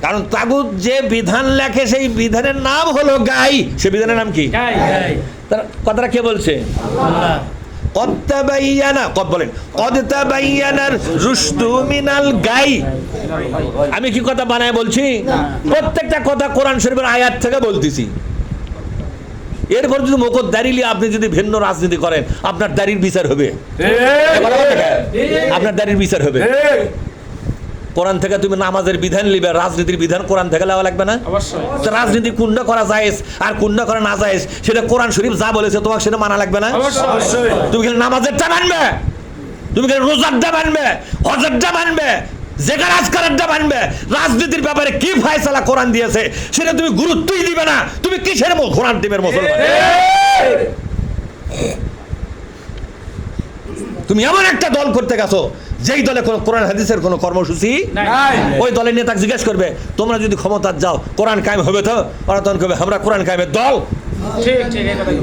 কারণ তাগুত যে বিধান লেখে সেই বিধানের নাম হলো গাই। সে বিধানের নাম কি? তার কথাটা কে বলছে? কদ তাবাইয়ানা, কদ বলেন, কদ তাবাইয়ানার রুশদু মিনাল গাই। আমি কি কথা বানায় বলছি? প্রত্যেকটা কথা কোরআন শরীফের আয়াত থেকে বলতেছি। এরপর যদি মুখত দাঁড়িয়ে আপনি যদি ভিন্ন রাজনীতি করেন, আপনার দাড়ির বিচার হবে। আপনার দাড়ির বিচার হবে। কোরআন থেকে তুমি নামাজের বিধান লিবে, রাজনীতির বিধান কোরআন থেকে লেওয়া লাগবে না? অবশ্যই। রাজনীতি কুন্ডা করা জায়েজ আর কুন্ডা করা না জায়েজ সেটা কোরআন শরীফ যা বলেছে তোমাকে সেটা মানা লাগবে না? অবশ্যই। তুমি কি নামাজেরটা মানবে? তুমি কি রোজারটা মানবে? হজরটা মানবে? যেখানে আজকারটা মানবে? রাজনীতির ব্যাপারে কি ফয়সালা কোরআন দিয়েছে সেটা তুমি গুরুত্বই দিবে না। তুমি কিসের কোরআন টিমের মুসলমান? তুমি এমন একটা দল করতে গেছো যেই দলে কোনো কোরআন হাদিসের কোনো কর্মসূচি নাই। ওই দলের নেতাকে জিজ্ঞেস করবে তোমরা যদি ক্ষমতা যাও কোরআন কায়েম হবে তো? ওরা তখন কবে আমরা কোরআন কায়েমের দল।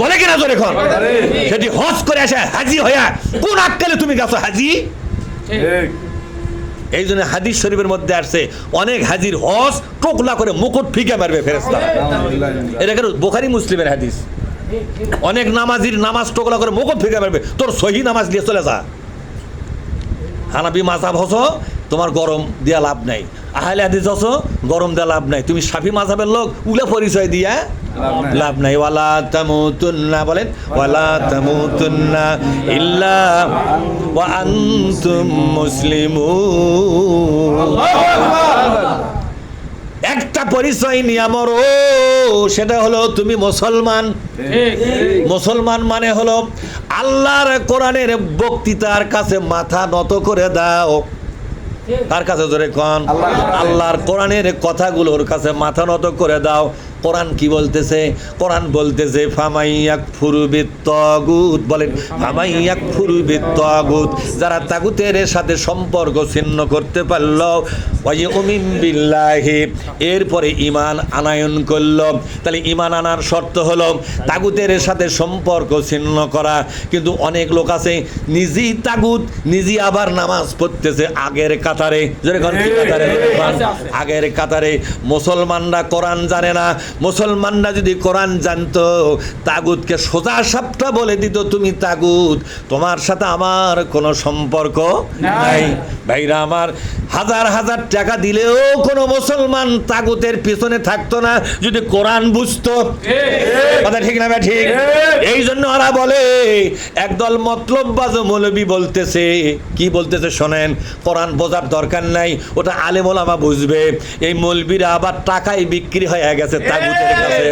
বলে কিনা তোর এখন? সেটি হজ করে আসে হাজি হইয়া কোন আক্কেলে তুমি গেছো হাজি? এই জন্য হাদিস শরীফের মধ্যে আসছে অনেক হাজির হজ টোকলা করে মুকুট ফিকে মারবে ফেরেশতা। এটা কেন? বুখারী মুসলিমের হাদিস। অনেক নামাজির নামাজ টোকলা করে মুকুট ফিকে মারবে। তোর সহি নামাজ দিয়ে চলে যা। হানাফি মাযহাব হসো, তোমার গরম দিয়া লাভ নাই। আহলে হাদিস হসো, গরম দেয়া লাভ নাই। তুমি শাফি মাযহাবের লোক, উলা পরিচয় দিয়া লাভ নাই। ওয়ালা তামুতুন্না, বলেন ওয়ালা তামুতুন্না ইল্লা ওয়া আনতুম মুসলিমুন। একটা পরিচয় নিয়ে মরো, সেটা হলো তুমি মুসলমান। মুসলমান মানে হলো আল্লাহর কোরআনের বক্তৃতার কাছে মাথা নত করে দাও। কার কাছে? জোরে কোন? আল্লাহর কোরআনের কথাগুলোর কাছে মাথা নত করে দাও। কোরআন কি বলতেছে? কোরআন বলতেছে ফামাইয়াকফুরু বিত্তাগুত, বলেন ফামাইয়াকফুরু বিত্তাগুত, যারা তাগুতের সাথে সম্পর্ক ছিন্ন করতে পারল, ওয়ায়ুমিন বিল্লাহি, এরপরে ঈমান আনয়ন করল। তাহলে ঈমান আনার শর্ত হলো তাগুতের সাথে সম্পর্ক ছিন্ন করা। কিন্তু অনেক লোক আছে নিজেই তাগুত, নিজেই আবার নামাজ পড়তেছে আগের কাতারে। জোরে কোন? কি কাতারে? আগের কাতারে। মুসলমানরা কোরআন জানে না। মুসলমানরা যদি কোরআন জানতো তাগুতকে সোজা সাপটা বলে দিত তুমি তাগুত, তোমার সাথে আমার কোনো সম্পর্ক নাই। ভাইরা আমার, হাজার হাজার টাকা দিলেও কোনো মুসলমান তাগুতের পিছনে থাকতো না যদি কোরআন বুঝতো। কথা ঠিক না? ঠিক। এই জন্য ওরা বলে, একদল মতলববাজ মৌলবী বলতেছে, কি বলতেছে শোনেন, কোরআন বোঝার দরকার নাই, ওটা আলেম ওলামা বুঝবে। এই মৌলবীরা আবার টাকায় বিক্রি হয়ে গেছে তাগুতের কাছে।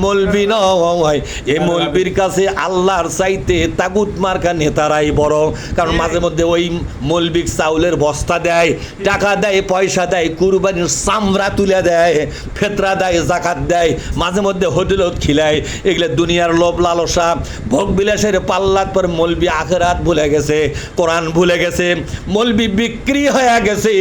মৌলবী নয়, এই মৌলবীর কাছে আল্লাহর চাইতে তাগুত মার্কা নেতারাই বড়। কারণ মাঝে মধ্যে ওই মৌলবীক চাউলের বস্তা দেয়, টাকা দেয়, পয়সা দেয়, কুরবানির চামড়া তুলে দেয়, ফেতরা দেয়, জাকাত দেয়, মাঝে মধ্যে হোটেলত খিলায়। এগুলো দুনিয়ার লোভ লালসা ভোগ বিলাসের পাল্লার পর মৌলবী আখিরাত ভুলে গেছে, কোরআন ভুলে গেছে, মৌলবী বিক্রি হয়ে গেছে।